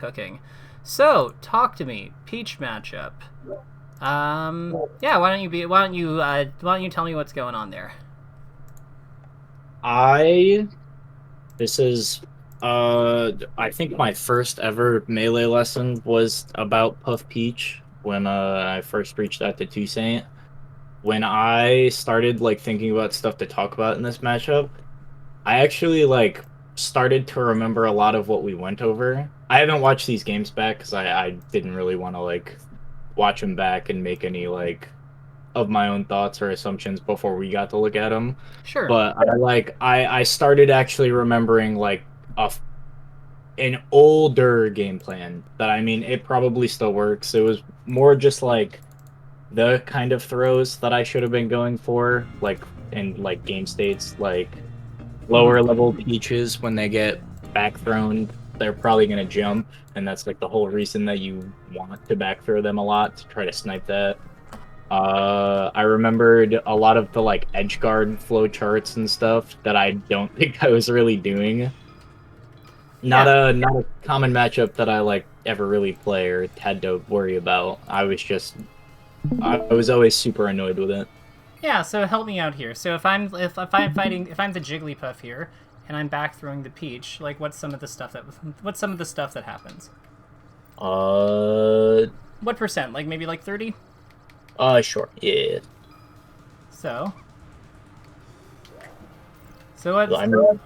cooking. So, talk to me. Peach matchup. Yeah, why don't you tell me what's going on there? I this is I think my first ever melee lesson was about Puff Peach when I first reached out to Toussaint. When I started like thinking about stuff to talk about in this matchup, I actually like started to remember a lot of what we went over. I haven't watched these games back because I didn't really want to like watch them back and make any like of my own thoughts or assumptions before we got to look at them. Sure. But I started actually remembering like a an older game plan that I mean it probably still works. It was more just like the kind of throws that I should have been going for, like in like game states, like lower Mm-hmm. level peaches when they get back thrown, they're probably gonna jump, and that's like the whole reason that you want to back throw them a lot to try to snipe that. I remembered a lot of the like edge guard flow charts and stuff that I don't think I was really doing. Yeah. Not a common matchup that I like ever really play or had to worry about. I was always super annoyed with it. Yeah, so help me out here. So if I'm the Jigglypuff here and I'm back throwing the Peach, like what's some of the stuff that happens? Uh, What percent? Like maybe like 30? sure, yeah. So so what I mean,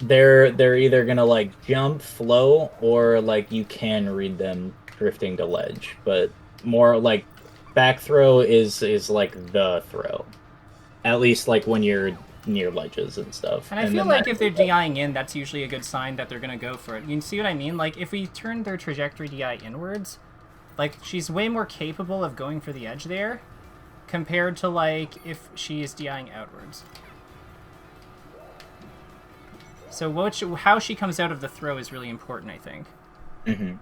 they're either gonna like jump, flow, or like you can read them drifting to ledge, but more like back throw is like the throw. At least like when you're near ledges and stuff. and I And feel then like that if they're DIing in, that's usually a good sign that they're gonna go for it. You see what I mean? Like if we turn their trajectory DI inwards, like she's way more capable of going for the edge there compared to like if she is DIing outwards. So how she comes out of the throw is really important, I think. hmm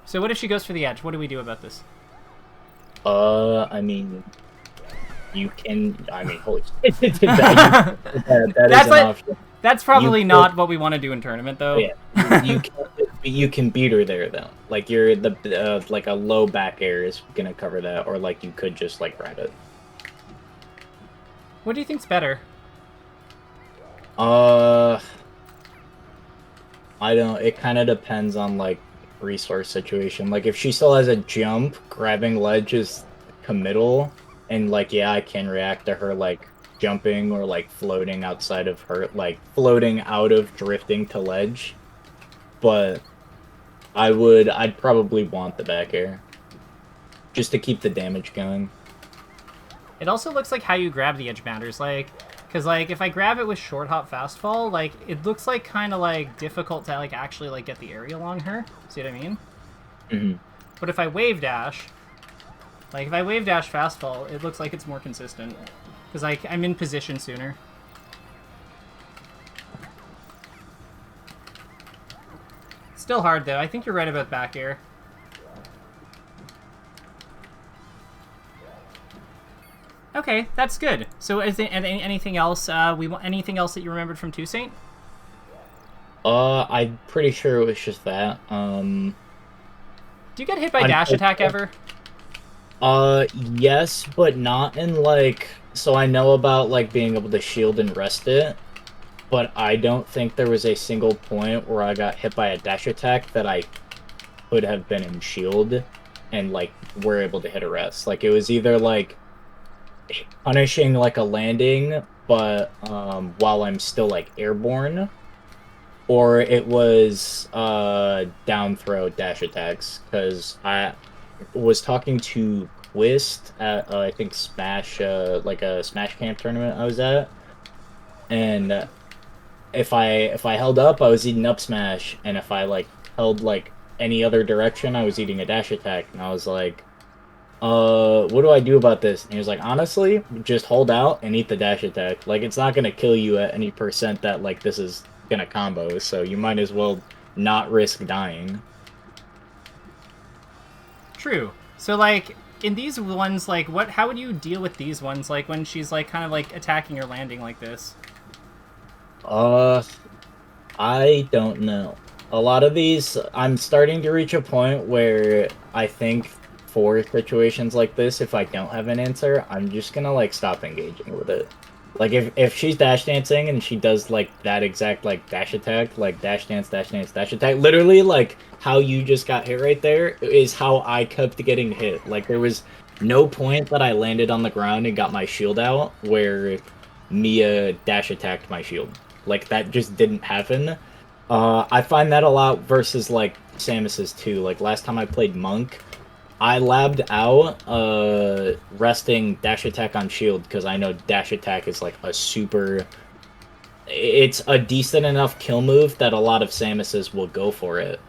So what if she goes for the edge? What do we do about this? I mean you can I mean holy shit. That is That's an like option. that's You probably could not what we want to do in tournament, though. yeah, you can beat her there though. Like you're the like a low back air is gonna cover that, or like you could just like grab it. What do you think's better? Uh, I don't. It kind of depends on like resource situation. Like if she still has a jump, grabbing ledge is committal, and like yeah, I can react to her like jumping or like floating outside of her, like floating out of drifting to ledge. But I'd probably want the back air just to keep the damage going. It also looks like how you grab the edge matters, like, because like if I grab it with short hop fast fall, like it looks like kind of like difficult to like actually like get the area along her. See what I mean? hmm But if I wave dash, like if I wave dash fast fall, it looks like it's more consistent because like I'm in position sooner. Still hard though. I think you're right about back air. Okay, that's good. So, is there anything else? Anything else that you remembered from Toussaint? I'm pretty sure it was just that. Do you get hit by dash attack Unfortunately, ever? yes, but not in like. So I know about like being able to shield and rest it, but I don't think there was a single point where I got hit by a dash attack that I could have been in shield and like were able to hit a rest. Like it was either like punishing like a landing, but while I'm still like airborne, or it was down throw dash attacks because I was talking to Quist at I think Smash like a Smash Camp tournament I was at, and if I held up I was eating up smash, and if I like held like any other direction I was eating a dash attack, and I was like, what do I do about this? And he was like, honestly, just hold out and eat the dash attack. Like it's not gonna kill you at any percent that like this is gonna combo, so you might as well not risk dying. True. So, like, in these ones, like, how would you deal with these ones, like, when she's, like, kind of, like, attacking or landing like this? Uh I don't know. A lot of these, I'm starting to reach a point where I think for situations like this, if I don't have an answer, I'm just gonna like stop engaging with it. Like if she's dash dancing and she does like that exact like dash attack, like dash dance, dash attack, literally like how you just got hit right there is how I kept getting hit. Like there was no point that I landed on the ground and got my shield out where Mia dash attacked my shield. Like that just didn't happen. I find that a lot versus like Samus's too. Like last time I played Monk, I labbed out resting dash attack on shield because I know dash attack is like a super. It's a decent enough kill move that a lot of Samus's will go for it.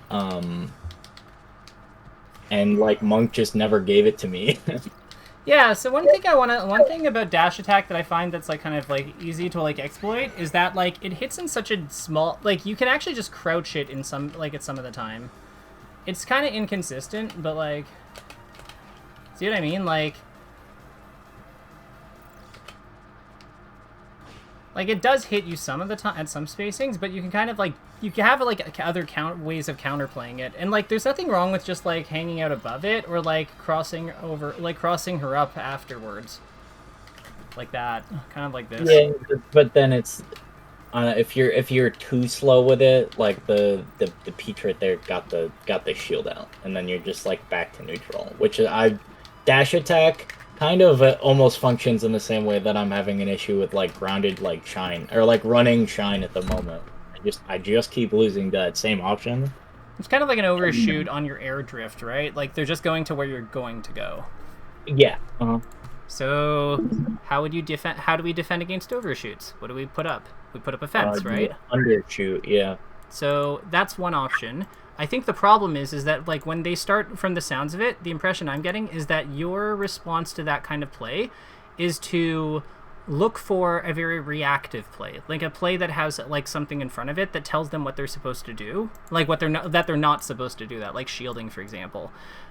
And like Monk just never gave it to me. Yeah, so one thing about dash attack that I find that's like kind of like easy to like exploit is that like it hits in such a small, like you can actually just crouch it in some, like at some of the time. It's kind of inconsistent, but like, see what I mean? Like it does hit you some of the time at some spacings, but you can kind of like, you can have like other ways of counterplaying it, and like there's nothing wrong with just like hanging out above it or like crossing her up afterwards, like that, kind of like this. Yeah, but then it's if you're too slow with it, like the peach right there got the shield out, and then you're just like back to neutral, which I dash attack kind of almost functions in the same way that I'm having an issue with like grounded like shine or like running shine at the moment. I just keep losing that same option. It's kind of like an overshoot on your air drift, right? Like they're just going to where you're going to go. Yeah. So how would you defend? How do we defend against overshoots? What do we put up? We put up a fence, right? Undershoot, yeah. So that's one option. I think the problem is that like when they start, from the sounds of it, the impression I'm getting is that your response to that kind of play is to look for a very reactive play, like a play that has like something in front of it that tells them what they're supposed to do, like what they're not supposed to do, that like shielding, for example.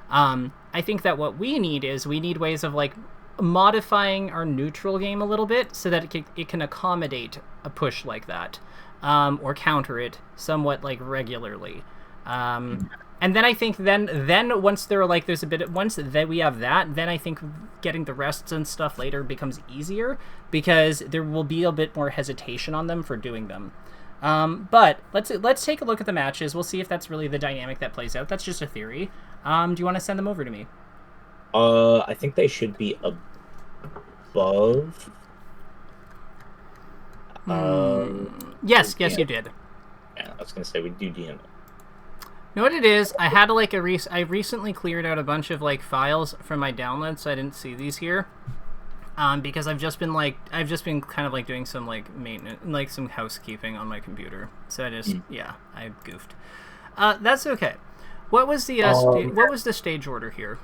I think that what we need ways of like modifying our neutral game a little bit so that it can accommodate a push like that, or counter it somewhat like regularly. And then I think then once they're like there's a bit, once that we have that, then I think getting the rests and stuff later becomes easier because there will be a bit more hesitation on them for doing them. But let's take a look at the matches. We'll see if that's really the dynamic that plays out. That's just a theory. Do you want to send them over to me? I think they should be above. Yes, you did. Yeah, I was gonna say we do DM it. You know what it is? I had like I recently cleared out a bunch of like files from my downloads, so I didn't see these here. Because I've just been kind of like doing some like maintenance, like some housekeeping on my computer. So I goofed. That's okay. What was the stage order here?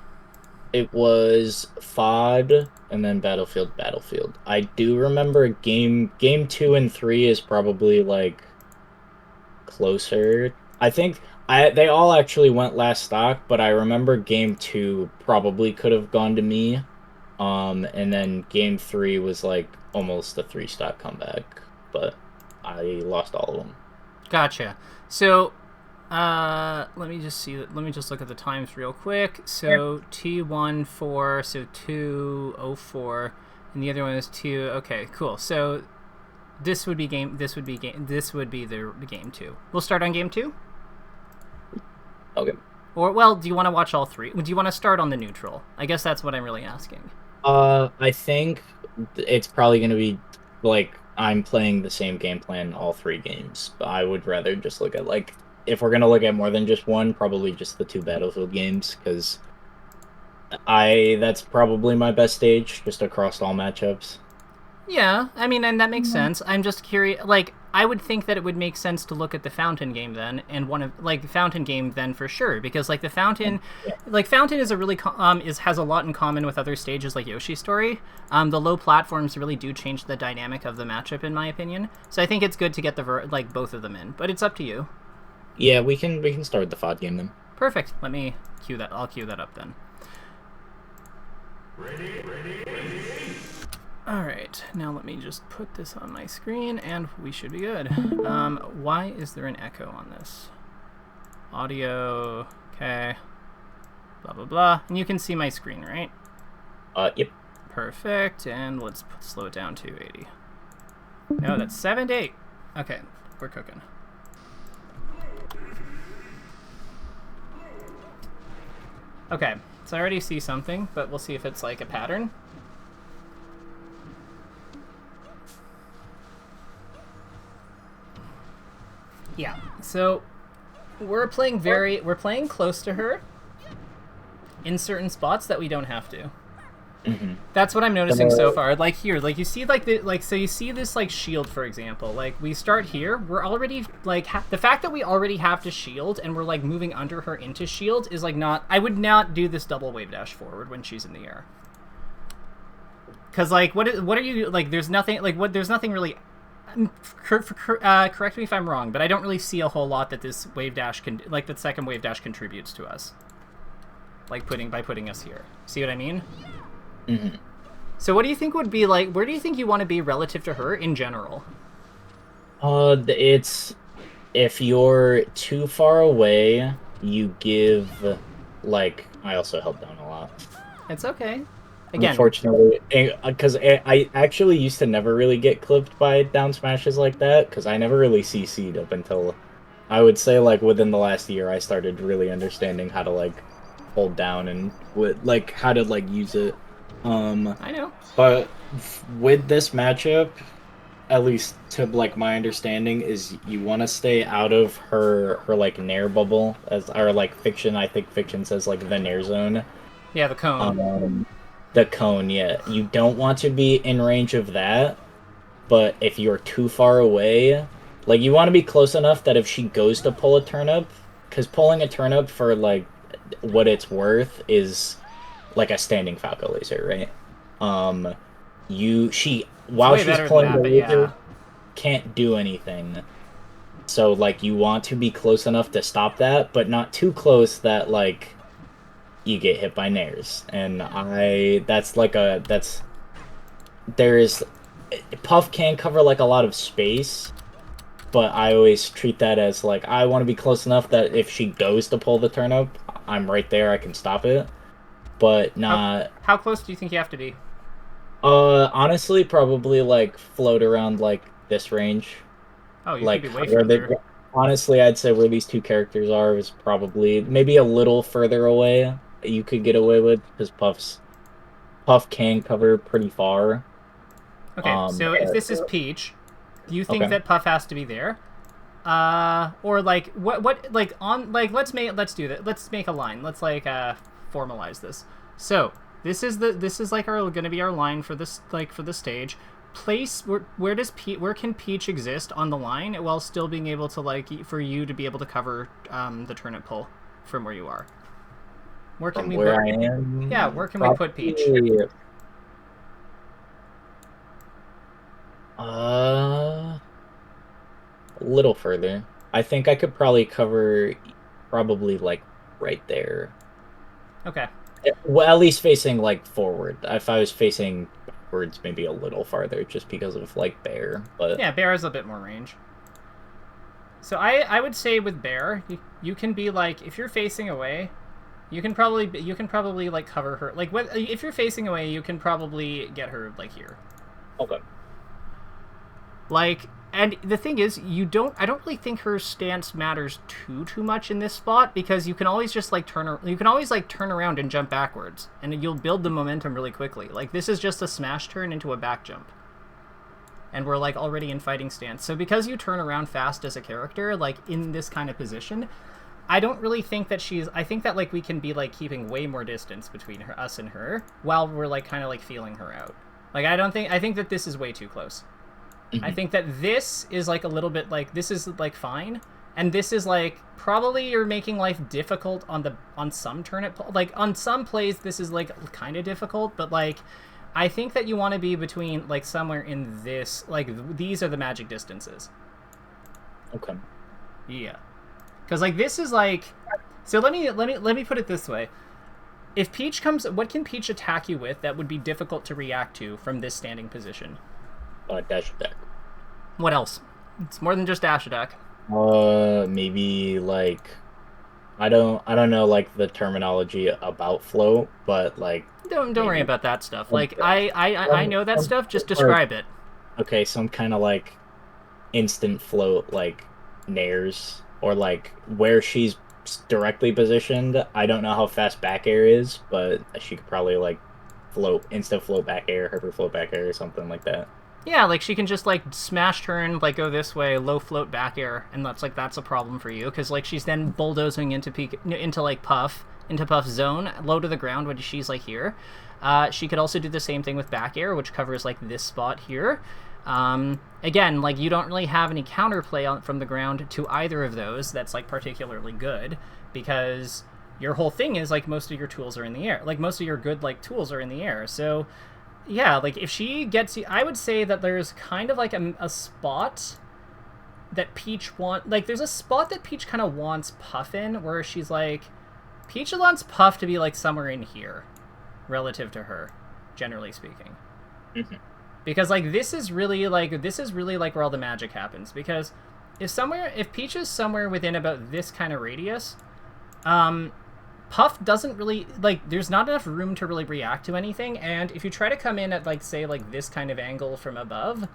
It was FOD and then Battlefield. I do remember game 2 and 3 is probably like closer. I think they all actually went last stock, but I remember game 2 probably could have gone to me. And then game 3 was like almost a 3-stock comeback, but I lost all of them. Gotcha. So, let me just look at the times real quick. So T14, so 2:04, and the other one is 2. Okay, cool. So this would be the game 2. We'll start on game 2. Okay. Or, well, do you want to watch all 3? Do you want to start on the neutral? I guess that's what I'm really asking. I think it's probably going to be, like, I'm playing the same game plan all 3 games. But I would rather just look at, like, if we're going to look at more than just one, probably just the 2 Battlefield games, because that's probably my best stage, just across all matchups. Yeah, I mean, and that makes sense. I'm just curious, like, I would think that it would make sense to look at the Fountain game then, and the Fountain game then for sure, because like the Fountain, Fountain is a really has a lot in common with other stages like Yoshi's Story. The low platforms really do change the dynamic of the matchup, in my opinion. So I think it's good to get both of them in, but it's up to you. Yeah, we can start with the FOD game then. Perfect. Let me cue that. I'll cue that up then. Ready. Alright, now let me just put this on my screen, and we should be good. Why is there an echo on this? audio, okay, blah, blah, blah. And you can see my screen, right? Yep. Perfect, and let's slow it down to 80. No, that's 7 to 8. Okay, we're cooking. Okay, so I already see something, but we'll see if it's like a pattern. Yeah, so we're playing close to her in certain spots that we don't have to. Mm-hmm. That's what I'm noticing so far. Like here, like you see, so you see this like shield, for example. Like we start here, we're already like the fact that we already have to shield and we're like moving under her into shield is like not. I would not do this double wave dash forward when she's in the air. Cause like what are you like? There's nothing like what. There's nothing really. Correct me if I'm wrong, but I don't really see a whole lot that this wave dash can like the second wave dash contributes to us. Like by putting us here. See what I mean? Mm-hmm. So what do you think would be like, where do you think you want to be relative to her in general? It's if you're too far away, you give like I also held down a lot. It's okay. Again, unfortunately, because I actually used to never really get clipped by down smashes like that because I never really CC'd up until I would say like within the last year I started really understanding how to like hold down and like how to like use it. I know. But with this matchup, at least to like my understanding, is you want to stay out of her like nair bubble, as or like fiction. I think fiction says like the nair zone. Yeah, the cone. The cone. Yeah, you don't want to be in range of that. But if you're too far away, like you want to be close enough that if she goes to pull a turnip, because pulling a turnip for like what it's worth is like a standing Falco laser, right? While she's pulling the laser, can't do anything. So like you want to be close enough to stop that, but not too close that like you get hit by nairs. And Puff can cover like a lot of space, but I always treat that as like I want to be close enough that if she goes to pull the turnip, I'm right there, I can stop it. But not. How close do you think you have to be? Honestly, probably like float around like this range. Oh, you like could be way further. Honestly, I'd say where these two characters are is probably maybe a little further away. You could get away with because Puff can cover pretty far. Okay, so if this is Peach, do you think that Puff has to be there? Or like what like on like let's do that. Let's make a line. Let's like formalize this. So this is like gonna be our line for this for the stage. Place where can Peach exist on the line while still being able to like for you to be able to cover the turnip pull from where you are. Where can we I am? Yeah, where can we put Peach? A little further. I think I could probably cover like right there. Okay. Well, at least facing like forward. If I was facing backwards, maybe a little farther, just because of like Bear. But yeah, Bear has a bit more range. So I would say with Bear, you can be like if you're facing away, you can probably like cover her. Like if you're facing away, you can probably get her like here. Okay. Like, and the thing is, I don't really think her stance matters too much in this spot because you can always just like turn around and jump backwards, and you'll build the momentum really quickly. Like this is just a smash turn into a back jump, and we're like already in fighting stance. So because you turn around fast as a character, like in this kind of position, I don't really think that I think that like we can be like keeping way more distance between us and her while we're like kind of like feeling her out. Like I think that this is way too close. I think that this is like a little bit like this is like fine, and this is like probably you're making life difficult on some turnip like on some plays this is like kind of difficult, but like I think that you want to be between like somewhere in this like these are the magic distances. Okay. Yeah, because like this is like so let me put it this way. If Peach comes, what can Peach attack you with that would be difficult to react to from this standing position? Dash attack. What else? It's more than just dash attack. Maybe like I don't know like the terminology about float, but like Don't worry maybe about that stuff. some, Like I know that stuff. Just or describe it. okay, some kind of like instant float like nairs or like where she's directly positioned. I don't know how fast back air is, but she could probably like float instant float back air, hyper float back air or something like that. Yeah, like she can just like smash turn, like go this way, low float back air, and that's a problem for you because like she's then bulldozing into peak into like Puff into Puff's zone, low to the ground when she's like here. She could also do the same thing with back air, which covers like this spot here. Again, like you don't really have any counterplay from the ground to either of those. That's like particularly good because your whole thing is like most of your tools are in the air. Like most of your good like tools are in the air. So yeah, like if she gets you, I would say that there's kind of like a spot that Peach like there's a spot that Peach kind of wants Puff in where she's like, Peach wants Puff to be like somewhere in here relative to her, generally speaking. Mm-hmm. Because like this is really like where all the magic happens because if Peach is somewhere within about this kind of radius, Puff doesn't really, like, there's not enough room to really react to anything, and if you try to come in at, like, say, like, this kind of angle from above,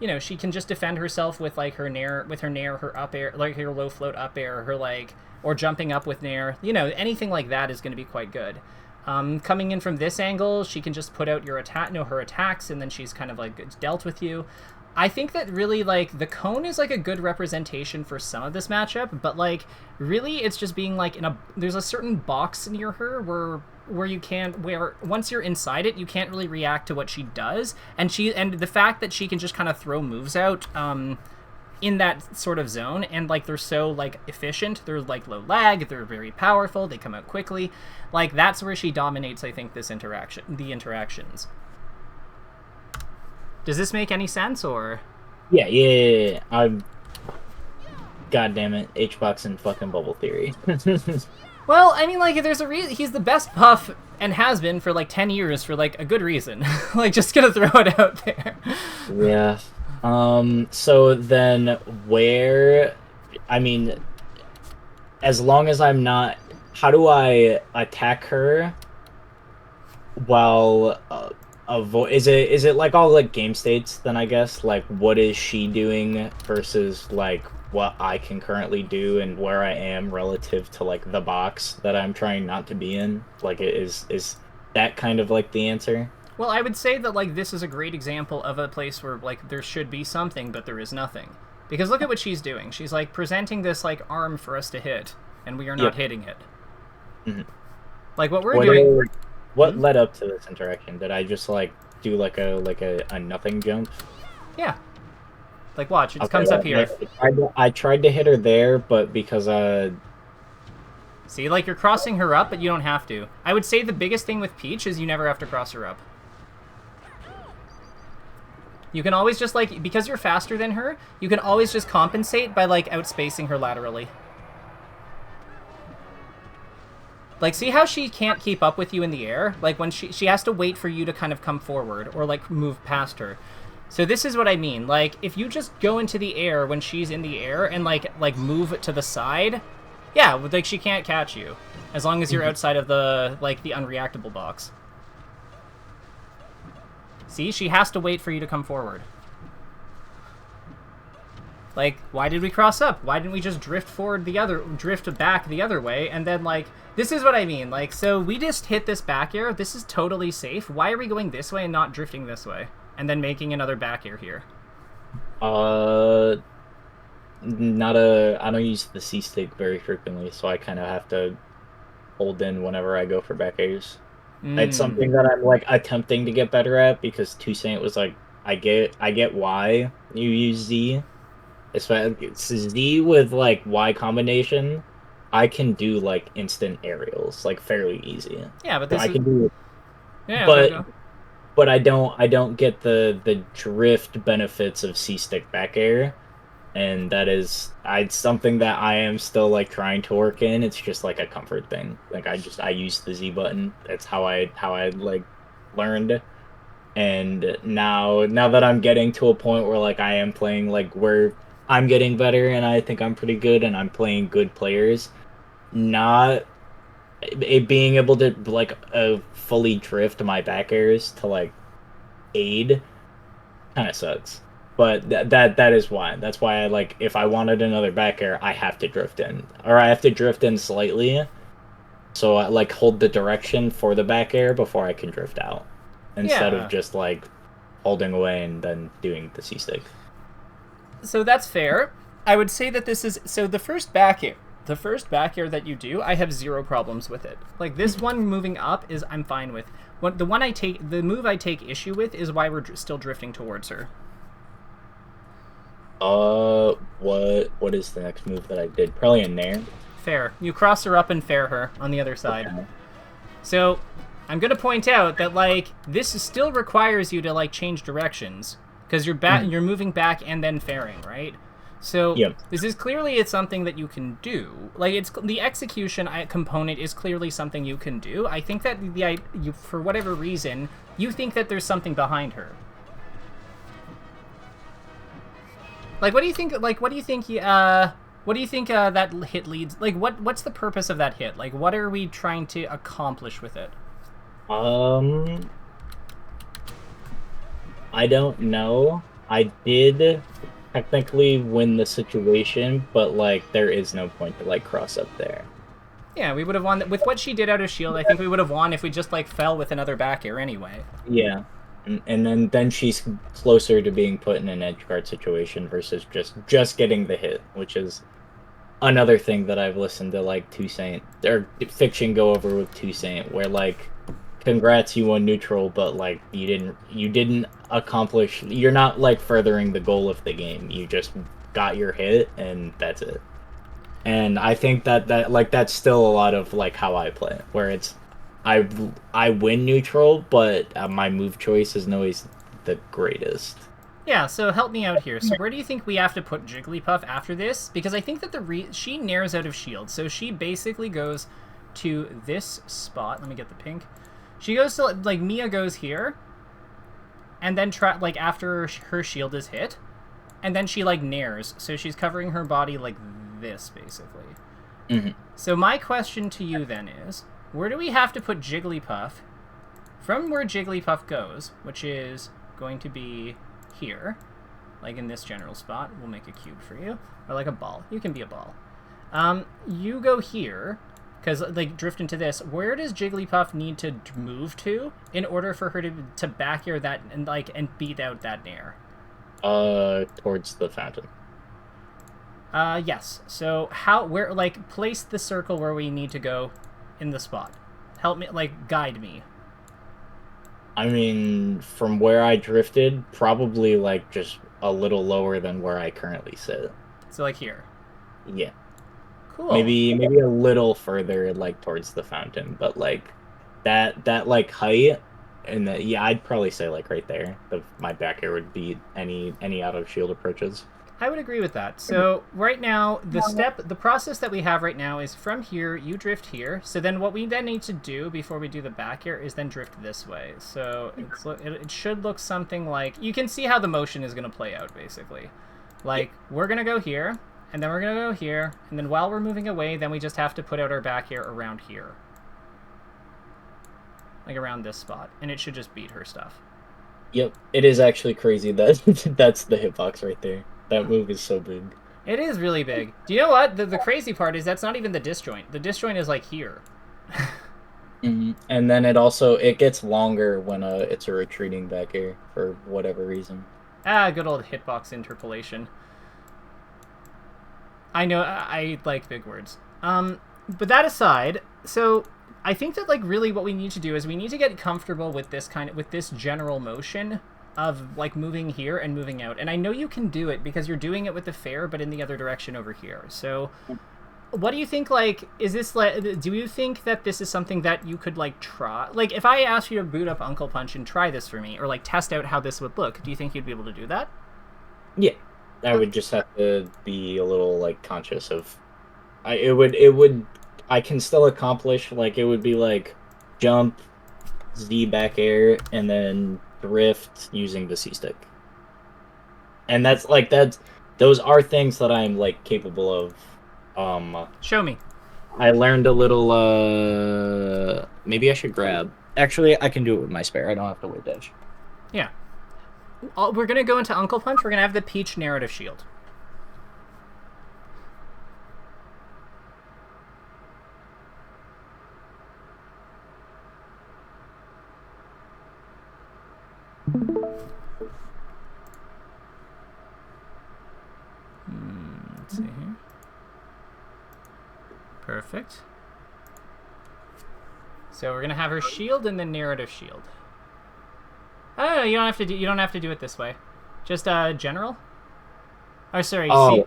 you know, she can just defend herself with, like, her nair, her up air, like, her low float up air, her, like, or jumping up with nair, you know, anything like that is going to be quite good. Coming in from this angle, she can just put out her attacks, and then she's kind of, like, dealt with you. I think that really, like, the cone is, like, a good representation for some of this matchup, but, like, really it's just being, like, there's a certain box near her where once you're inside it, you can't really react to what she does, and the fact that she can just kind of throw moves out, in that sort of zone, and, like, they're so, like, efficient, they're, like, low lag, they're very powerful, they come out quickly, like, that's where she dominates, I think, the interactions. Does this make any sense, or? Yeah. God damn it, H-Box and fucking Bubble Theory. Well, I mean, like, there's a reason he's the best Puff and has been for like 10 years for like a good reason. Like, just gonna throw it out there. Yeah. So then where, I mean, as long as I'm not, how do I attack her while avoid? Is it like all like game states? Then I guess like what is she doing versus like what I can currently do and where I am relative to like the box that I'm trying not to be in. Like is that kind of like the answer? Well, I would say that like this is a great example of a place where like there should be something, but there is nothing. Because look at what she's doing. She's like presenting this like arm for us to hit, and we are not hitting it. Mm-hmm. Like what we're doing. What led up to this interaction? Did I just like do like a nothing jump? Yeah. Like watch, it comes up here. I tried to hit her there, but because see, like you're crossing her up, but you don't have to. I would say the biggest thing with Peach is you never have to cross her up. You can always just like, because you're faster than her, you can always just compensate by like outspacing her laterally. Like, see how she can't keep up with you in the air? Like, when she has to wait for you to kind of come forward or, like, move past her. So this is what I mean. Like, if you just go into the air when she's in the air and, like move to the side, yeah, like, she can't catch you. As long as you're outside of the, like, the unreactable box. See? She has to wait for you to come forward. Like, why did we cross up? Why didn't we just drift back the other way, and then, like, this is what I mean. Like, so we just hit this back air. This is totally safe. Why are we going this way and not drifting this way? And then making another back air here? I don't use the C-stick very frequently, so I kind of have to hold in whenever I go for back airs. It's something that I'm, like, attempting to get better at, because Toussaint was like, I get why you use Z. It's Z with, like, Y combination. I can do, like, instant aerials, like, fairly easy. Yeah, but I can do. Yeah, but I don't get the drift benefits of C-stick back air, and that is something that I am still like trying to work in. It's just like a comfort thing. Like I use the Z button. That's how I like learned. And now that I'm getting to a point where like I am playing like where I'm getting better and I think I'm pretty good and I'm playing good players, not being able to like fully drift my back airs to like aid kind of sucks. But that is why. That's why I like if I wanted another back air, I have to drift in, or I have to drift in slightly, so I like hold the direction for the back air before I can drift out, instead of Yeah. just like holding away and then doing the C stick. So that's fair. I would say that this is so the first back air. The first back air that you do, I have zero problems with it. Like this one moving up is I'm fine with. The move I take issue with is why we're still drifting towards her. What is the next move that I did? Probably in there. Fair. You cross her up and fair her on the other side. Okay. So I'm gonna point out that like this still requires you to like change directions because you're moving back and then fairing, right? So Yep. this is clearly something that you can do. Like it's the execution component is clearly something you can do. I think that you for whatever reason you think that there's something behind her. Like what do you think? Like what do you think? What do you think that hit leads? Like what's the purpose of that hit? Like what are we trying to accomplish with it? I don't know. I did technically win the situation, but like there is no point to like cross up there. Yeah, we would have won with what she did out of shield. I think we would have won if we just like fell with another back air anyway. Yeah. And then she's closer to being put in an edge guard situation versus just getting the hit, which is another thing that I've listened to like Toussaint or Fiction go over with Toussaint, where like congrats, you won neutral, but like you didn't accomplish, you're not like furthering the goal of the game, you just got your hit and that's it. And I think that like that's still a lot of like how I play, where it's I win neutral, but my move choice isn't always the greatest. Yeah, so help me out here. So where do you think we have to put Jigglypuff after this? Because I think that she nares out of shield, so she basically goes to this spot. Let me get the pink. She goes to like Mia goes here, and then like after her shield is hit, and then she like nares, so she's covering her body like this basically. Mm-hmm. So my question to you then is, where do we have to put Jigglypuff from where Jigglypuff goes, which is going to be here, like in this general spot. We'll make a cube for you, or like a ball. You can be a ball. You go here, because like drift into this. Where does Jigglypuff need to move to in order for her to back air that and beat out that nair? Towards the fountain. Yes. So where place the circle where we need to go in the spot. Help me, guide me. I mean, from where I drifted, probably like just a little lower than where I currently sit. So like here. Yeah. Cool. Maybe a little further, like towards the fountain, but like that like height, and yeah, I'd probably say like right there. My back air would beat any out of shield approaches. I would agree with that. So right now, the process that we have right now is from here, you drift here. So then what we then need to do before we do the back air is then drift this way. So it should look something like, you can see how the motion is going to play out, basically. Like, we're going to go here, and then we're going to go here, and then while we're moving away, then we just have to put out our back air around here. Like around this spot. And it should just beat her stuff. Yep, it is actually crazy that that's the hitbox right there. That move is so big. It is really big. Do you know what? The crazy part is that's not even the disjoint. The disjoint is like here. Mm-hmm. And then it gets longer when it's a retreating back air for whatever reason. Good old hitbox interpolation. I know, I like big words. But that aside, so I think that like really what we need to do is we need to get comfortable with this general motion of like moving here and moving out. And I know you can do it because you're doing it with the fair, but in the other direction over here. So what do you think, like, is this like, do you think that this is something that you could like try? Like if I asked you to boot up Uncle Punch and try this for me, or like test out how this would look, do you think you'd be able to do that? Yeah. I would just have to be a little like conscious of, I can still accomplish, like it would be like jump, Z back air, and then drift using the C stick. And those are things that I'm like capable of. Show me. I learned a little. Maybe I should grab. Actually, I can do it with my spare. I don't have to wait dash. Yeah. We're gonna go into Uncle Punch. We're gonna have the Peach narrative shield. Let's see here. Perfect. So we're gonna have her shield and then narrative shield. Oh, you don't have to do. You don't have to do it this way. Just general. Oh, sorry. Oh,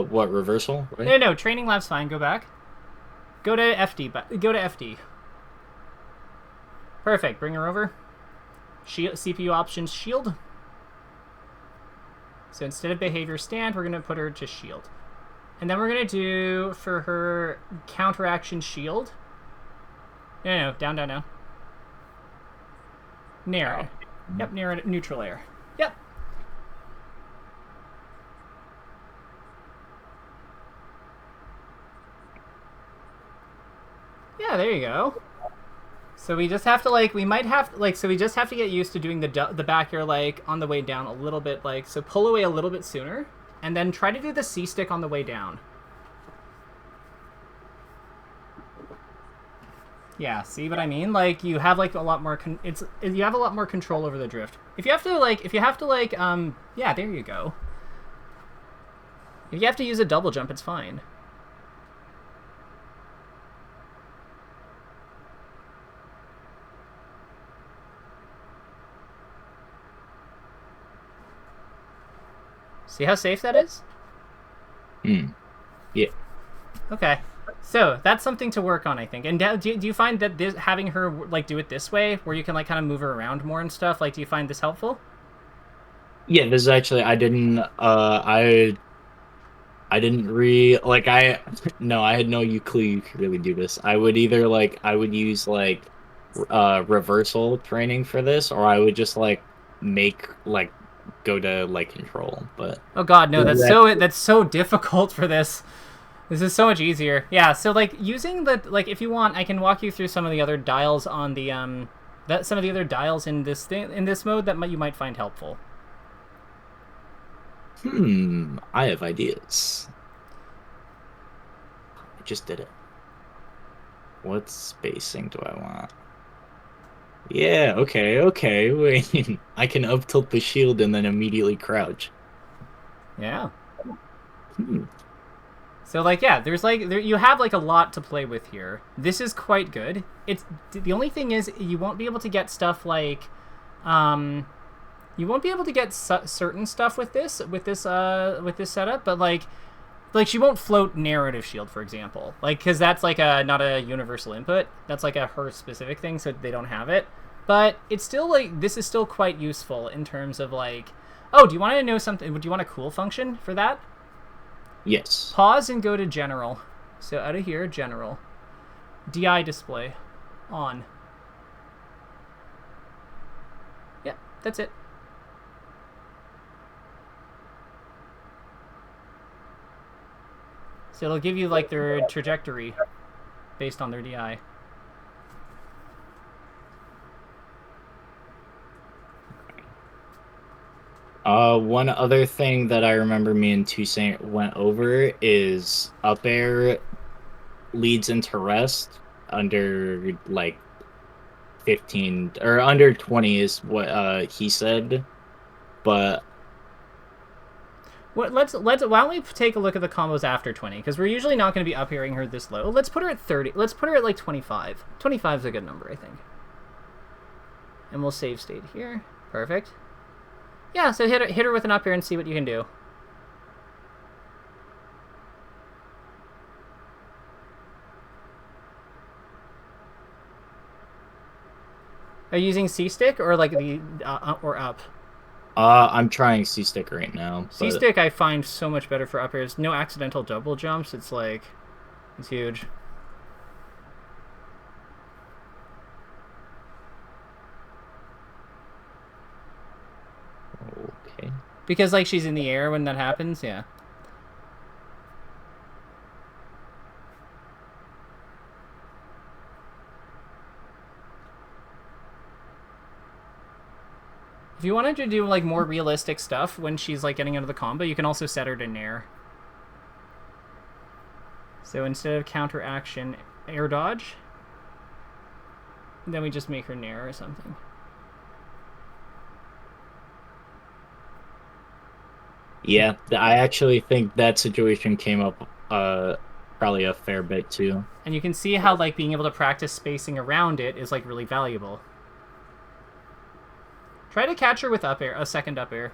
what reversal? Right? No. Training lab's fine. Go back. Go to FD. But go to FD. Perfect. Bring her over. Shield, CPU options shield. So instead of behavior stand, we're gonna put her to shield, and then we're gonna do for her counteraction shield. No. Down. Narrow. Yep. Narrow. Neutral air. Yep. Yeah, there you go. So we just have to we might have so we just have to get used to doing the back air on the way down a little bit so pull away a little bit sooner, and then try to do the C stick on the way down. Yeah, see what I mean? You have a lot more you have a lot more control over the drift. If you have to yeah, there you go. If you have to use a double jump, it's fine. See how safe that is? Yeah. Okay. So that's something to work on, I think. And do you find that having her do it this way, where you can kind of move her around more and stuff, do you find this helpful? Yeah, this is actually I didn't I didn't no, I had no clue you could really do this. I would either I would use reversal training for this, or I would just make go to control. But oh god, no, that's so difficult for this. This is so much easier. Yeah, so using the if you want, I can walk you through some of the other dials on the some of the other dials in this mode that you might find helpful. I have ideas. I just did it. What spacing do I want? Yeah, okay. Wait, I can up tilt the shield and then immediately crouch. Yeah. So yeah, there's you have a lot to play with here. This is quite good. It's the only thing is you won't be able to get stuff you won't be able to get certain stuff with this setup, but she won't float narrative shield, for example, because that's not a universal input. That's a her specific thing, so they don't have it. But it's still this is still quite useful in terms of oh, do you want to know something? Do you want a cool function for that? Yes. Pause and go to general. So out of here, general. DI display on. Yeah, that's it. So it'll give you their trajectory based on their DI. One other thing that I remember me and Toussaint went over is up air leads into rest under 15 or under 20 is what he said, but why don't we take a look at the combos after 20, because we're usually not going to be up airing her this low. Let's put her at 30. Let's put her at 25. 25 is a good number, I think. And we'll save state here. Perfect. Yeah, so hit her with an up air and see what you can do. Are you using C stick or the or up? I'm trying C stick right now. C stick I find so much better for up airs. No accidental double jumps. It's it's huge. Okay. Because she's in the air when that happens, yeah. If you wanted to do like more realistic stuff when she's like getting into the combo, you can also set her to nair. So instead of counter action, air dodge, then we just make her nair or something. Yeah, I actually think that situation came up probably a fair bit too. And you can see how like being able to practice spacing around it is like really valuable. Try to catch her with up air, a second up air.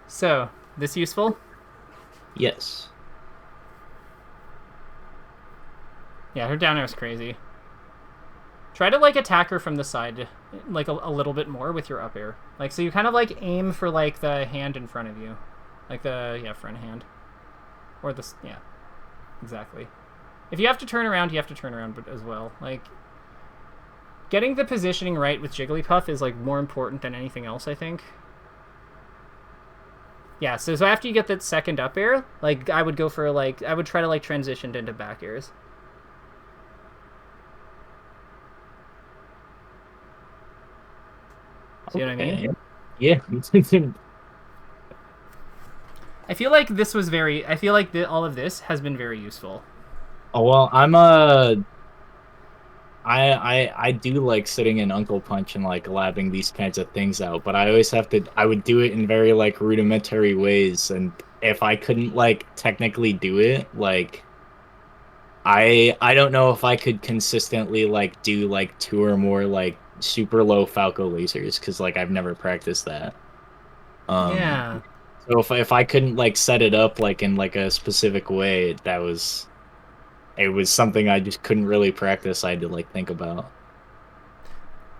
So, this useful? Yes. Yeah, her down air is crazy. Try to, like, attack her from the side, like, a little bit more with your up air. Like, so you kind of, like, aim for, like, the hand in front of you. Like the, yeah, front hand. Or the, yeah, exactly. If you have to turn around, you have to turn around as well. Like, getting the positioning right with Jigglypuff is, like, more important than anything else, I think. Yeah, so after you get that second up air, like, I would go for, like, I would try to, like, transition into back airs. See what I mean? Yeah. I feel like this was very, I feel like all of this has been very useful. Oh, well, I do like sitting in Uncle Punch and like labbing these kinds of things out, but I always have to, I would do it in very like rudimentary ways, and if I couldn't like technically do it, like I don't know if I could consistently like do like 2 or more like super low Falco lasers, because like I've never practiced that. Yeah. So if I couldn't like set it up like in like a specific way, it was something I just couldn't really practice. I had to like think about.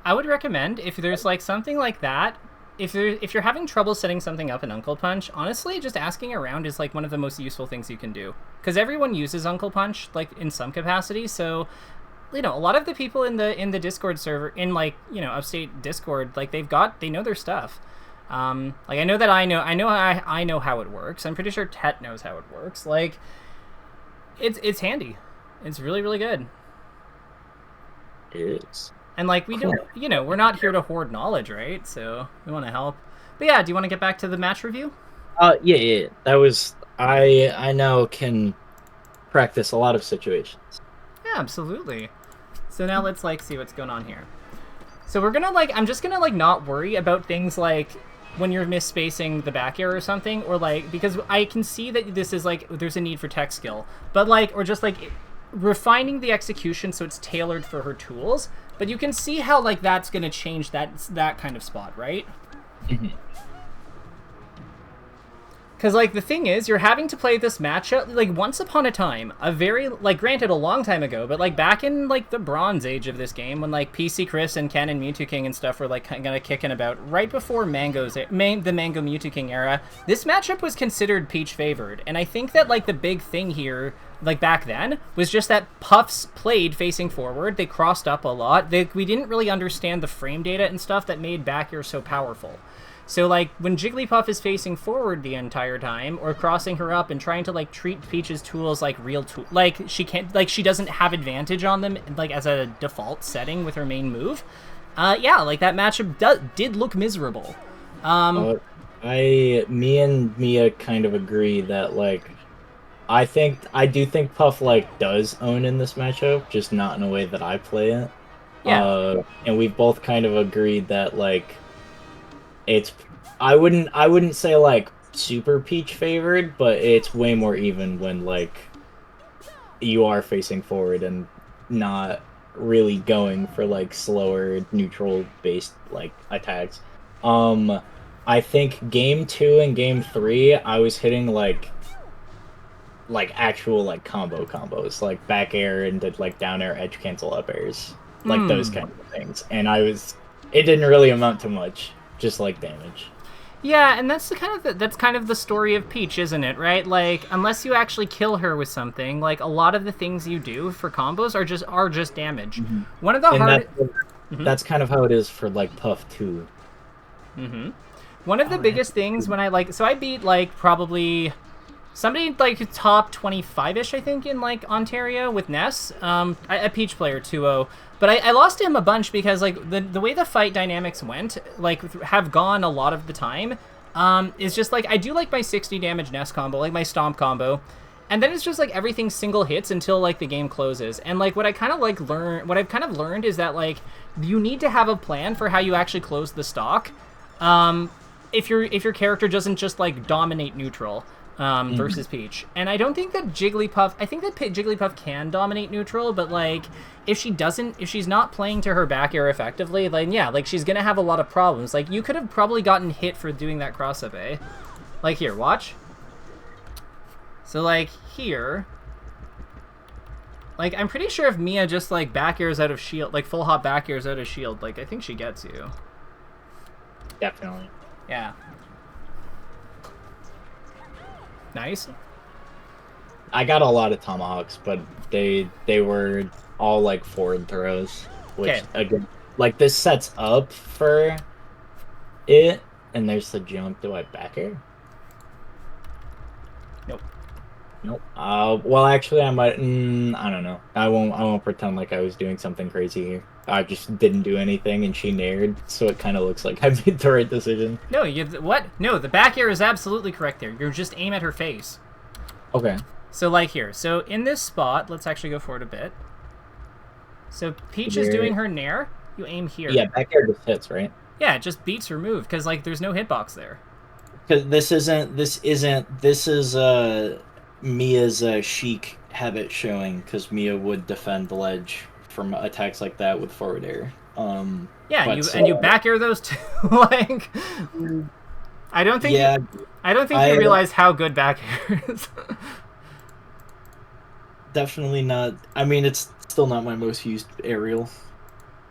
I would recommend, if there's like something like that, if you're having trouble setting something up in Uncle Punch, honestly, just asking around is like one of the most useful things you can do, because everyone uses Uncle Punch like in some capacity. So, you know, a lot of the people in the Discord server, in like, you know, upstate Discord, like they know their stuff. Like I know how it works. I'm pretty sure Tet knows how it works. Like, it's handy. It's really, really good. It is. And like, we don't, you know, we're not here to hoard knowledge, right? So we want to help. But yeah, do you want to get back to the match review? Yeah. That was, I now can practice a lot of situations. Yeah, absolutely. So now let's like see what's going on here. So we're gonna like, I'm just gonna like not worry about things like when you're misspacing the back air or something, or like, because I can see that this is like, there's a need for tech skill, but like, or just like refining the execution so it's tailored for her tools. But you can see how like that's gonna change that kind of spot, right? Mm-hmm. Because, like, the thing is, you're having to play this matchup, like, once upon a time, a very, like, granted, a long time ago, but, like, back in, like, the Bronze Age of this game, when, like, PC Chris and Ken and Mewtwo King and stuff were, like, kind of kicking about, right before the Mango Mewtwo King era, this matchup was considered Peach favored, and I think that, like, the big thing here, like, back then, was just that Puffs played facing forward, they crossed up a lot, we didn't really understand the frame data and stuff that made back air so powerful. So, like, when Jigglypuff is facing forward the entire time, or crossing her up and trying to, like, treat Peach's tools like real tools, like, she can't, like, she doesn't have advantage on them, like, as a default setting with her main move, yeah, like, that matchup did look miserable. Me and Mia kind of agree that, like, I do think Puff, like, does own in this matchup, just not in a way that I play it. Yeah. And we've both kind of agreed that, like, I wouldn't say like super Peach favored, but it's way more even when like you are facing forward and not really going for like slower neutral based like attacks. I think game 2 and game 3 I was hitting like actual like combos, like back air and did like down air edge cancel up airs, like those kind of things, and it didn't really amount to much. Just like damage. Yeah, and that's kind of the story of Peach, isn't it? Right? Like, unless you actually kill her with something, like a lot of the things you do for combos are just damage. Mm-hmm. One of the That's kind of how it is for like Puff too. One of the biggest things when so I beat like probably somebody like top 25-ish, I think, in like Ontario with Ness, a Peach player 2-0. But I lost to him a bunch because like the way the fight dynamics went, like have gone a lot of the time, is just like I do like my 60 damage Ness combo, like my Stomp combo. And then it's just like everything single hits until like the game closes. And like what I've kind of learned is that like you need to have a plan for how you actually close the stock. If your character doesn't just like dominate neutral versus Peach. And I don't think that Jigglypuff, I think that Jigglypuff can dominate neutral, but like if she's not playing to her back air effectively, then yeah, like she's gonna have a lot of problems. Like you could have probably gotten hit for doing that cross up A. Like here, watch. So, like, here, like, I'm pretty sure if Mia just, like, back airs out of shield, like, full hop back airs out of shield, like, I think she gets you. Definitely. Yeah. Nice. I got a lot of tomahawks, but they were all, like, forward throws, which, again, like, this sets up for it, and there's the jump. Do I back air? Nope. Nope. Well, actually, I might. I don't know. I won't pretend like I was doing something crazy here. I just didn't do anything, and she nared, so it kind of looks like I made the right decision. No, what? No, the back air is absolutely correct there. You're just aim at her face. Okay. So, like here. So, in this spot, let's actually go forward a bit. So, Peach is doing her nair. You aim here. Yeah, back air just hits, right? Yeah, it just beats her move, because, like, there's no hitbox there. Because this is Mia's Sheik habit showing, because Mia would defend the ledge from attacks like that with forward air. Yeah, you back air those too. Like, I don't think you realize how good back air is. Definitely not. I mean, it's still not my most used aerial.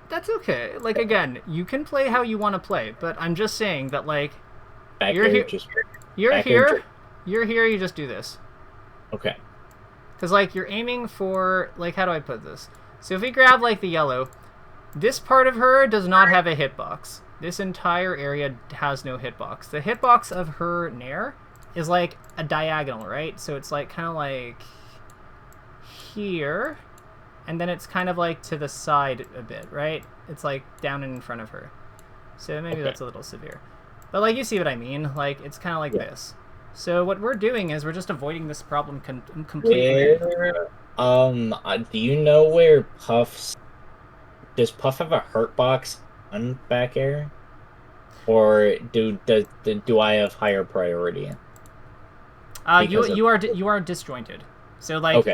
That's okay. Like, again, you can play how you want to play, but I'm just saying that, like, you're here, you just do this. Okay. Because, like, you're aiming for, like, how do I put this? So if we grab, like, the yellow, this part of her does not have a hitbox. This entire area has no hitbox. The hitbox of her nair is, like, a diagonal, right? So it's, like, kind of like here, and then it's kind of, like, to the side a bit, right? It's, like, down and in front of her. So maybe that's a little severe. But, like, you see what I mean? Like, it's kind of like this. So what we're doing is we're just avoiding this problem completely. Do you know where does Puff have a hurt box on back air? Or do I have higher priority? You are disjointed. So, like,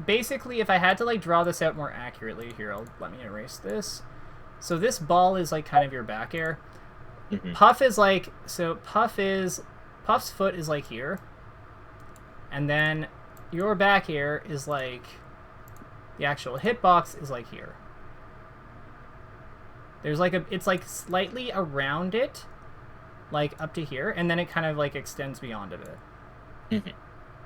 basically, if I had to, like, draw this out more accurately, here, let me erase this. So this ball is, like, kind of your back air. Puff is, like, so Puff's foot is, like, here. And then your back air is, like, the actual hitbox is, like, here. There's, like, it's, like, slightly around it, like, up to here, and then it kind of, like, extends beyond a bit.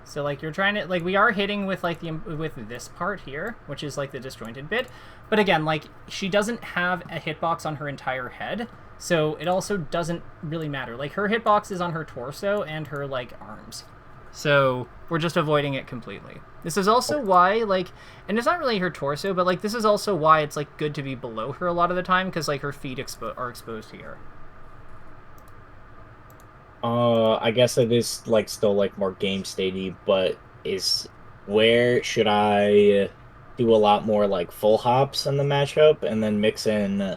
So, like, you're trying to, like, we are hitting with, like, with this part here, which is, like, the disjointed bit. But again, like, she doesn't have a hitbox on her entire head, so it also doesn't really matter. Like, her hitbox is on her torso and her, like, arms. So we're just avoiding it completely. This is also why, like, and it's not really her torso, but, like, this is also why it's, like, good to be below her a lot of the time, because, like, her feet are exposed here. I guess it is, like, still, like, more game statey, but where should I do a lot more, like, full hops in the matchup and then mix in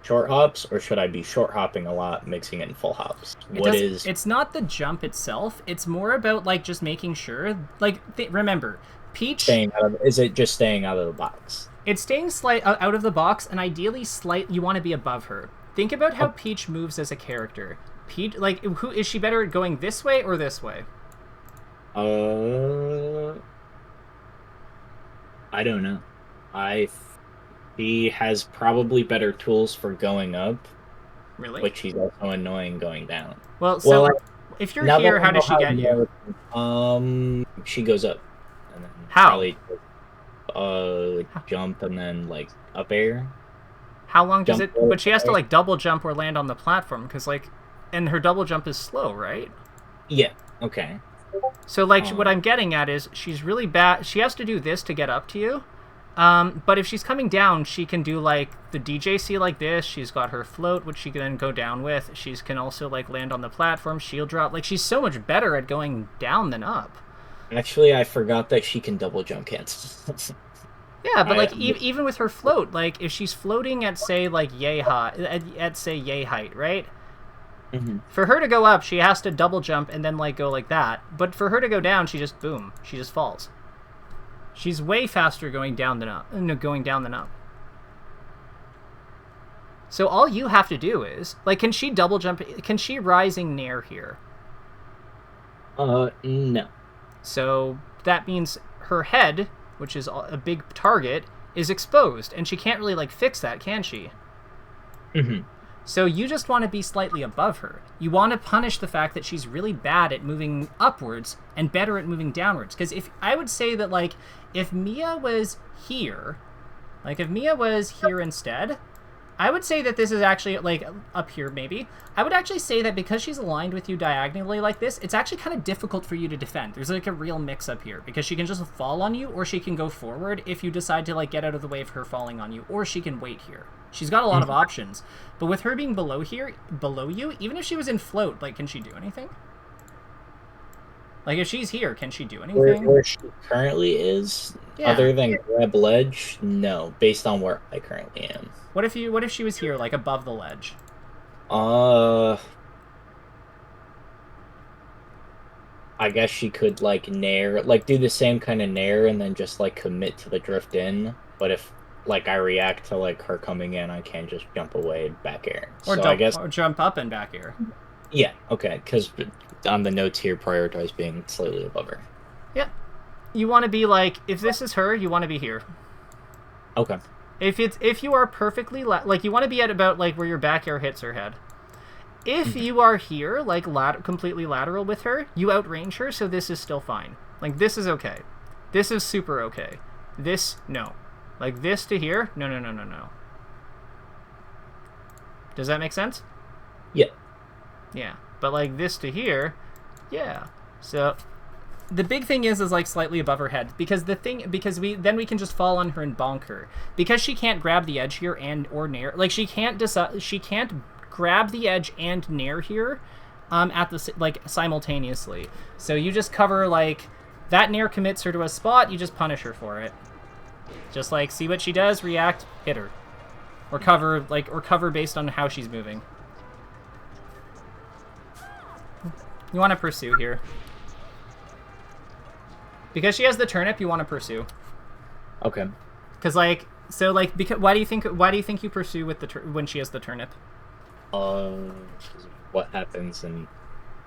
short hops, or should I be short hopping a lot, mixing in full hops? It's not the jump itself. It's more about, like, just making sure, like, remember, Peach. Is it just staying out of the box? It's staying out of the box, and ideally, you want to be above her. Think about how Peach moves as a character. Peach, like, who is she better at going this way or this way? I don't know. He has probably better tools for going up. Really? Which he's also annoying going down. Well, so if you're here, how does she get you? She goes up. And then how? Probably, jump and then, like, up air. How long does Jump it? But she has to like double jump or land on the platform because like, and her double jump is slow, right? Yeah. Okay. So like what I'm getting at is she's really bad. She has to do this to get up to you. But if she's coming down, she can do like the DJC like this. She's got her float, which she can then go down with. She can also like land on the platform, shield drop. Like she's so much better at going down than up. Actually, I forgot that she can double jump cancel. Yeah, but like even with her float, like if she's floating at say like yay high, at say yay height, right? Mm-hmm. For her to go up, she has to double jump and then like go like that. But for her to go down, she just boom, she just falls. She's way faster going down than up. No, going down than up. So all you have to do is like, can she double jump? Can she rising nair here? No. So that means her head, which is a big target, is exposed, and she can't really like fix that, can she? Mm-hmm. So you just want to be slightly above her. You want to punish the fact that she's really bad at moving upwards and better at moving downwards. Because if I would say that like if Mia was here, like if Mia was here instead, I would say that this is actually like up here maybe. I would actually say that because she's aligned with you diagonally like this, it's actually kind of difficult for you to defend. There's like a real mix up here because she can just fall on you, or she can go forward if you decide to like get out of the way of her falling on you, or she can wait here. She's got a lot of options. But with her being below you, even if she was in float, like, can she do anything? Like, if she's here, can she do anything? Where she currently is, yeah. Other than grab ledge, no, based on where I currently am. What if she was here, like, above the ledge? I guess she could, like, nair, like, do the same kind of nair and then just, like, commit to the drift in. But if like I react to like her coming in, I can't just jump away back air. Or, or jump up and back air. Yeah, okay, because on the notes here, prioritize being slightly above her. Yeah. You want to be like, if this is her, you want to be here. Okay. If you are perfectly, like you want to be at about like where your back air hits her head. If you are here, like completely lateral with her, you outrange her, so this is still fine. Like this is okay. This is super okay. This, no. Like this to here? No, no, no, no, no. Does that make sense? Yeah. Yeah. But like this to yeah. So the big thing is like slightly above her head, because we can just fall on her and bonk her, because she can't grab the edge here and or nair. Like she can't grab the edge and nair here at the like simultaneously. So you just cover like that nair commits her to a spot, you just punish her for it. Just like see what she does, react, hit her. Or cover based on how she's moving. You want to pursue here. Because she has the turnip, you want to pursue. Okay. Because like, so like, because why do you think you pursue with when she has the turnip? What happens in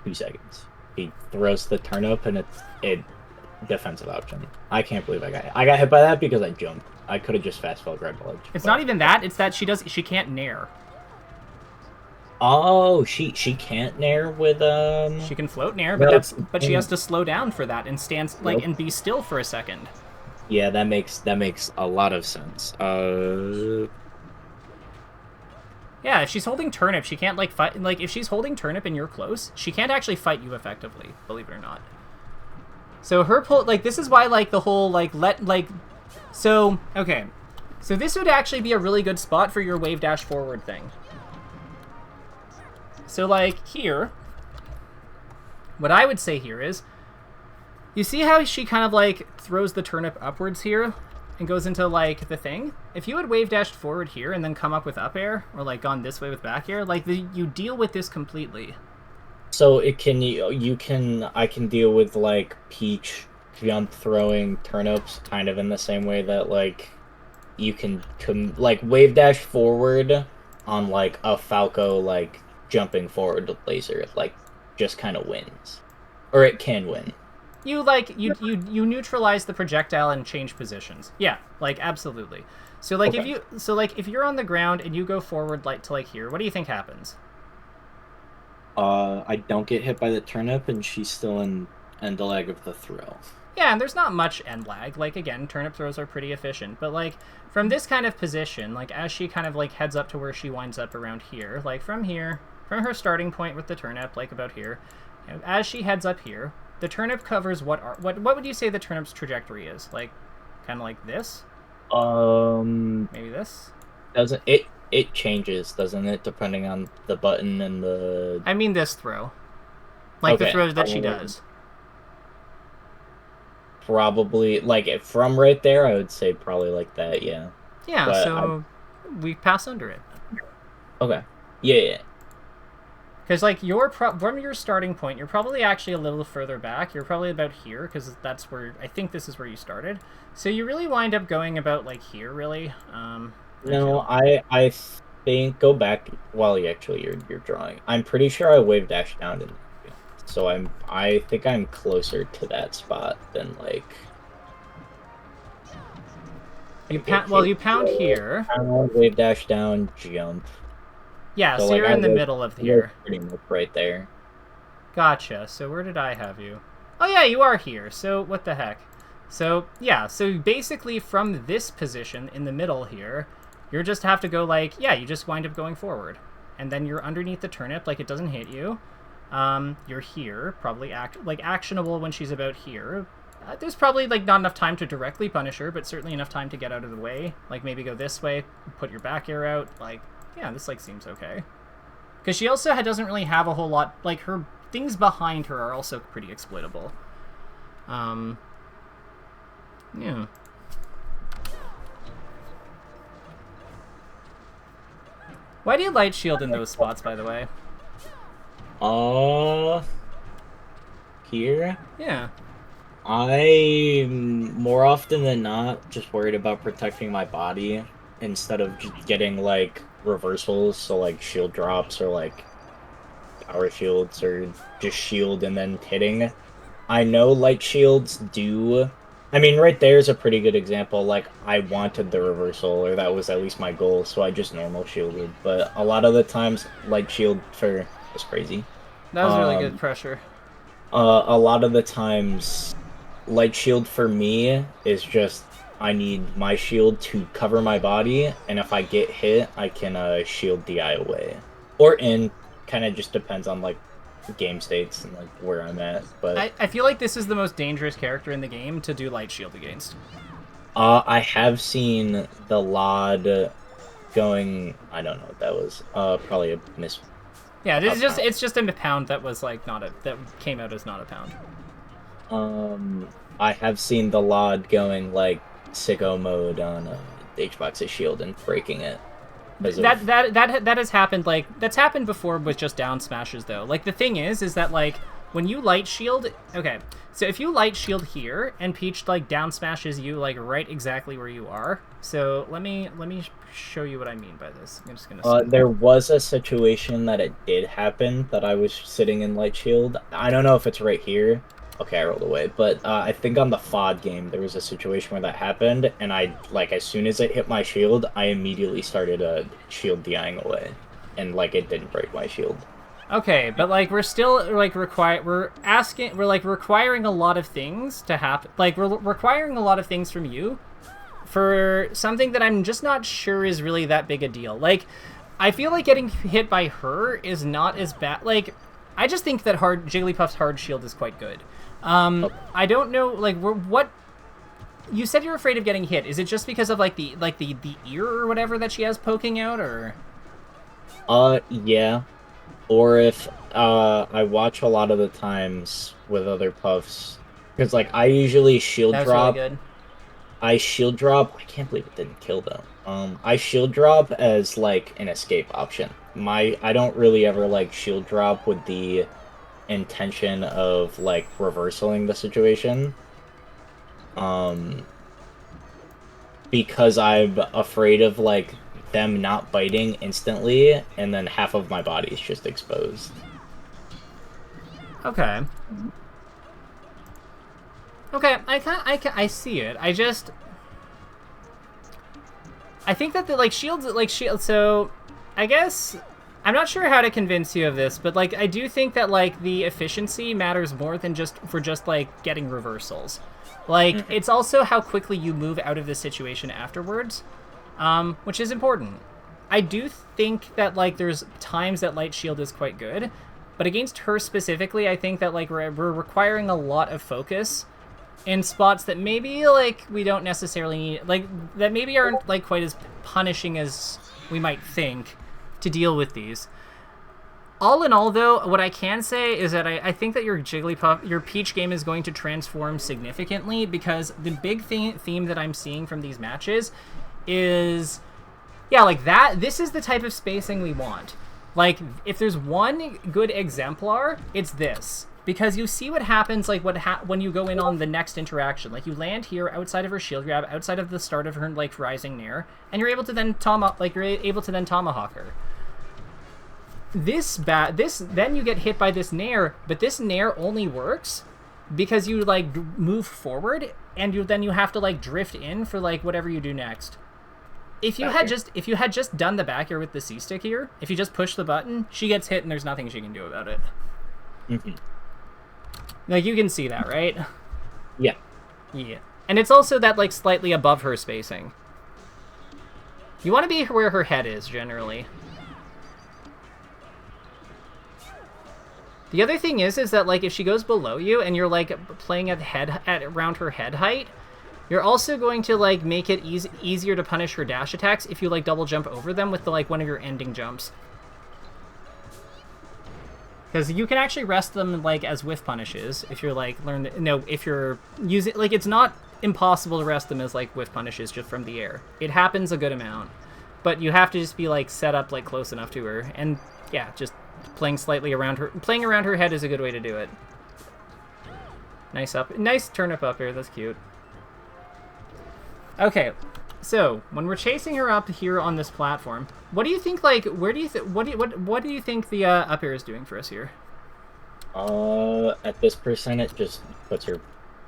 2 seconds? He throws the turnip and it's defensive option. I can't believe I got hit by that because I jumped. I could have just fast fell grab ledge. It's not even that. It's that she can't nair. Oh, she can't nair with She can float nair, but she has to slow down for that and stand like and be still for a second. Yeah, that makes a lot of sense. Yeah, if she's holding turnip, she can't like fight. Like if she's holding turnip and you're close, she can't actually fight you effectively. Believe it or not. So her pull, like this is why like the whole so okay, so this would actually be a really good spot for your wave dash forward thing. So like here, what I would say here is, you see how she kind of like throws the turnip upwards here and goes into like the thing? If you had wave dashed forward here and then come up with up air, or like gone this way with back air, like you deal with this completely. So I can deal with like Peach jump throwing turnips kind of in the same way that like you can like wave dash forward on like a Falco like jumping forward with laser, like just kind of wins, or it can win. You like you neutralize the projectile and change positions. Yeah, like absolutely. So like okay. if you're on the ground and you go forward like to like here, what do you think happens? I don't get hit by the turnip, and she's still in the leg of the throw. Yeah, and there's not much end lag. Like, again, turnip throws are pretty efficient. But, like, from this kind of position, like, as she kind of, like, heads up to where she winds up around here, like, from here, from her starting point with the turnip, like, about here, you know, as she heads up here, the turnip covers what would you say the turnip's trajectory is? Like, kind of like this? Maybe this? Doesn't it changes, doesn't it, depending on the button and the... I mean this throw. Like, the throw that she does. Probably, like, from right there, I would say probably like that, yeah. Yeah, but so we pass under it. Okay. Yeah. Because, like, from your starting point, you're probably actually a little further back. You're probably about here, because that's where... I think this is where you started. So you really wind up going about, like, here, really. No, I think... Go back while you're drawing. I'm pretty sure I wave dash down in... So I think I'm closer to that spot than, like... You pound here. Wave dash down, jump. Yeah, so like, you're in the middle of here. Pretty much right there. Gotcha. So where did I have you? Oh yeah, you are here. So what the heck? So yeah, so basically from this position in the middle here, you just have to go like, yeah, you just wind up going forward. And then you're underneath the turnip, like it doesn't hit you. You're here, probably actionable when she's about here. There's probably like not enough time to directly punish her, but certainly enough time to get out of the way. Like maybe go this way, put your back air out, like... Yeah, this, like, seems okay. Because she also doesn't really have a whole lot... Like, her things behind her are also pretty exploitable. Yeah. Why do you light shield in those spots, by the way? Here? Yeah. I'm more often than not just worried about protecting my body instead of just getting, like... reversals, so like shield drops or like power shields or just shield and then hitting. I know light shields do... I mean, right there's a pretty good example. Like, I wanted the reversal, or that was at least my goal, so I just normal shielded. But a lot of the times, light shield for... was crazy. That was really good pressure. A lot of the times, light shield for me is just... I need my shield to cover my body, and if I get hit, I can shield DI away. Or in, kind of just depends on, like, game states and, like, where I'm at. But I feel like this is the most dangerous character in the game to do light shield against. I have seen the LOD going... I don't know what that was. Probably a miss... Yeah, it's just a pound that was, like, that came out as not a pound. I have seen the LOD going, like, sicko mode on H-Box's shield and breaking it. That has happened, like, that's happened before with just down smashes, though. Like, the thing is that, like, when you light shield... Okay, so if you light shield here, and Peach, like, down smashes you, like, right exactly where you are. So, let me show you what I mean by this. I'm just gonna... there was a situation that it did happen, that I was sitting in light shield. I don't know if it's right here. Okay, I rolled away, but I think on the FOD game, there was a situation where that happened, and I, like, as soon as it hit my shield, I immediately started shield DIing away, and, like, it didn't break my shield. Okay, but, like, we're still, like, we're requiring a lot of things to happen, like, we're requiring a lot of things from you for something that I'm just not sure is really that big a deal. Like, I feel like getting hit by her is not as bad, like, I just think that Jigglypuff's hard shield is quite good. I don't know, like, what... You said you're afraid of getting hit. Is it just because of, like, the ear or whatever that she has poking out, or...? Yeah. Or if, I watch a lot of the times with other puffs. Because, like, I usually shield drop. Really good. I shield drop... I can't believe it didn't kill, though. I shield drop as, like, an escape option. I don't really ever, like, shield drop with the intention of, like, reversaling the situation. Because I'm afraid of, like, them not biting instantly, and then half of my body is just exposed. Okay. Okay, I see it. I think that the, like, shields, so... I guess I'm not sure how to convince you of this, but like I do think that like the efficiency matters more than just like getting reversals. Like it's also how quickly you move out of the situation afterwards, which is important. I do think that like there's times that Light Shield is quite good, but against her specifically, I think that like we're requiring a lot of focus in spots that maybe like we don't necessarily need, like that maybe aren't like quite as punishing as we might think to deal with these. All in all, though, what I can say is that I think that your Jigglypuff, your Peach game is going to transform significantly, because the big theme that I'm seeing from these matches is, yeah, like that. This is the type of spacing we want. Like, if there's one good exemplar, it's this. Because you see what happens, like, when you go in on the next interaction. Like, you land here outside of her shield grab, outside of the start of her, like, rising nair, and you're able to then tomahawk her. Then you get hit by this nair, but this nair only works because you, like, move forward, and then you have to, like, drift in for, like, whatever you do next. If you had just done the back air with the C stick here, if you just push the button, she gets hit and there's nothing she can do about it. Like, you can see that, right? Yeah. Yeah. And it's also that, like, slightly above her spacing. You want to be where her head is, generally. The other thing is that, like, if she goes below you and you're, like, playing around her head height, you're also going to, like, make it easier to punish her dash attacks if you, like, double jump over them with, one of your ending jumps. Because you can actually rest them, like, as whiff punishes if you're, like, if you're using, like, it's not impossible to rest them as, like, whiff punishes just from the air. It happens a good amount. But you have to just be, like, set up, like, close enough to her. And, yeah, just playing around her head is a good way to do it. Nice turnip up here, that's cute. Okay, so when we're chasing her up here on this platform, what do you think? Like, what do you think the up air is doing for us here? At this percent, it just puts her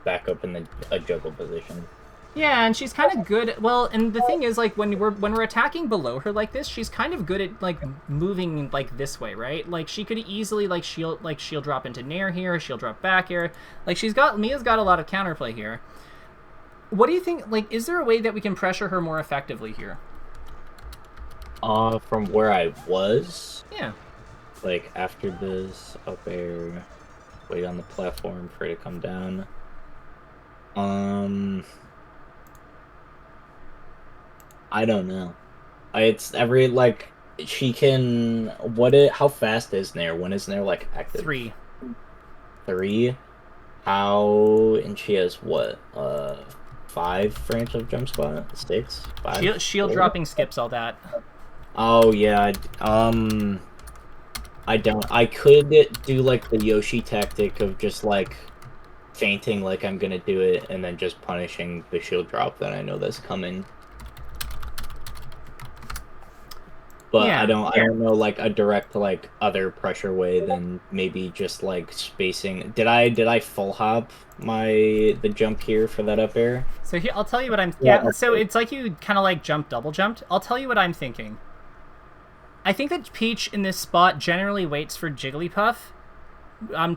back up in a juggle position. Yeah, and she's kind of good. Well, and the thing is, like, when we're attacking below her like this, she's kind of good at, like, moving, like, this way, right? Like, she could easily, like, shield drop into nair here, shield drop back here. Like, Mia's got a lot of counterplay here. What do you think? Like, is there a way that we can pressure her more effectively here? From where I was? Yeah. Like, after this up air, wait on the platform for it to come down. I don't know. It's every, like, she can, how fast is Nair? When is Nair, like, active? 3. 3? How, and she has what, 5 frames of jump spot? 6? 5? Shield dropping skips all that. Oh, yeah. I could do, like, the Yoshi tactic of just, like, fainting like I'm gonna do it, and then just punishing the shield drop that I know that's coming. But yeah. I don't know, like, a direct, like, other pressure way than maybe just, like, spacing. Did I full hop the jump here for that up air? So here, I'll tell you what I'm... Yeah, so it's like you kind of, like, double jumped. I'll tell you what I'm thinking. I think that Peach in this spot generally waits for Jigglypuff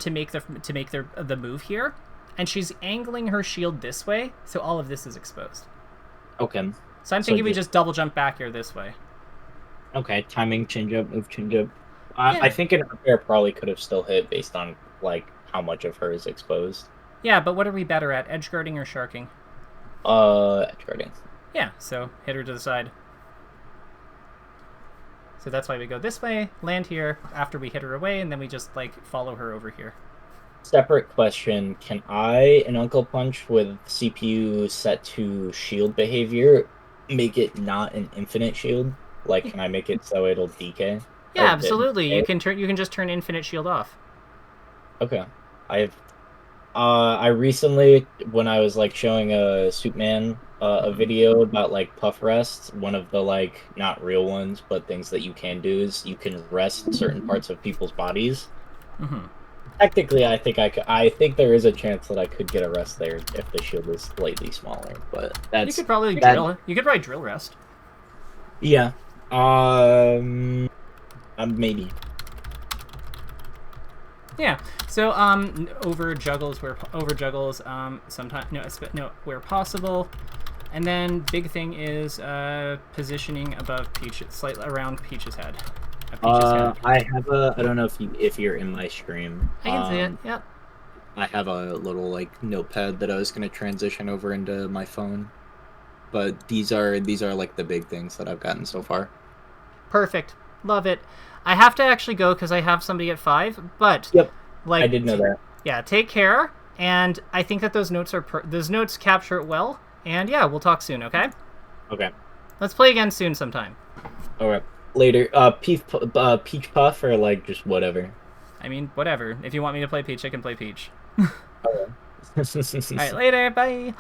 to make the move here, and she's angling her shield this way, so all of this is exposed. Okay. So I'm thinking we just double jump back here this way. Okay, timing change up, move change up. I think an up air probably could have still hit based on, like, how much of her is exposed. Yeah, but what are we better at, edge guarding or sharking? Edge guarding. Yeah, so hit her to the side. So that's why we go this way, land here after we hit her away, and then we just, like, follow her over here. Separate question, can I, an Uncle Punch with CPU set to shield behavior, make it not an infinite shield? Like, can I make it so it'll decay? Yeah, absolutely. You can just turn infinite shield off. Okay. I recently, when I was, like, showing a Suitman a video about, like, puff rests, one of the, like, not real ones, but things that you can do is you can rest certain parts of people's bodies. Mm-hmm. Technically, I think there is a chance that I could get a rest there if the shield is slightly smaller, but that's... You could probably drill rest. Yeah. I Maybe. Yeah. So over juggles sometimes no where possible, and then big thing is positioning above Peach, slightly around Peach's head. I have a. I don't know if you're in my stream. I can see it. Yep. I have a little like notepad that I was gonna transition over into my phone, but these are like the big things that I've gotten so far. Perfect. Love it. I have to actually go because I have somebody at 5. But Yep. like I did know that. Yeah. Take care. And I think that those notes capture it well. And yeah, we'll talk soon. Okay. Okay. Let's play again soon sometime. All right. Later. Peach Puff or like just whatever. I mean, whatever. If you want me to play Peach, I can play Peach. Okay. All right, later. Bye.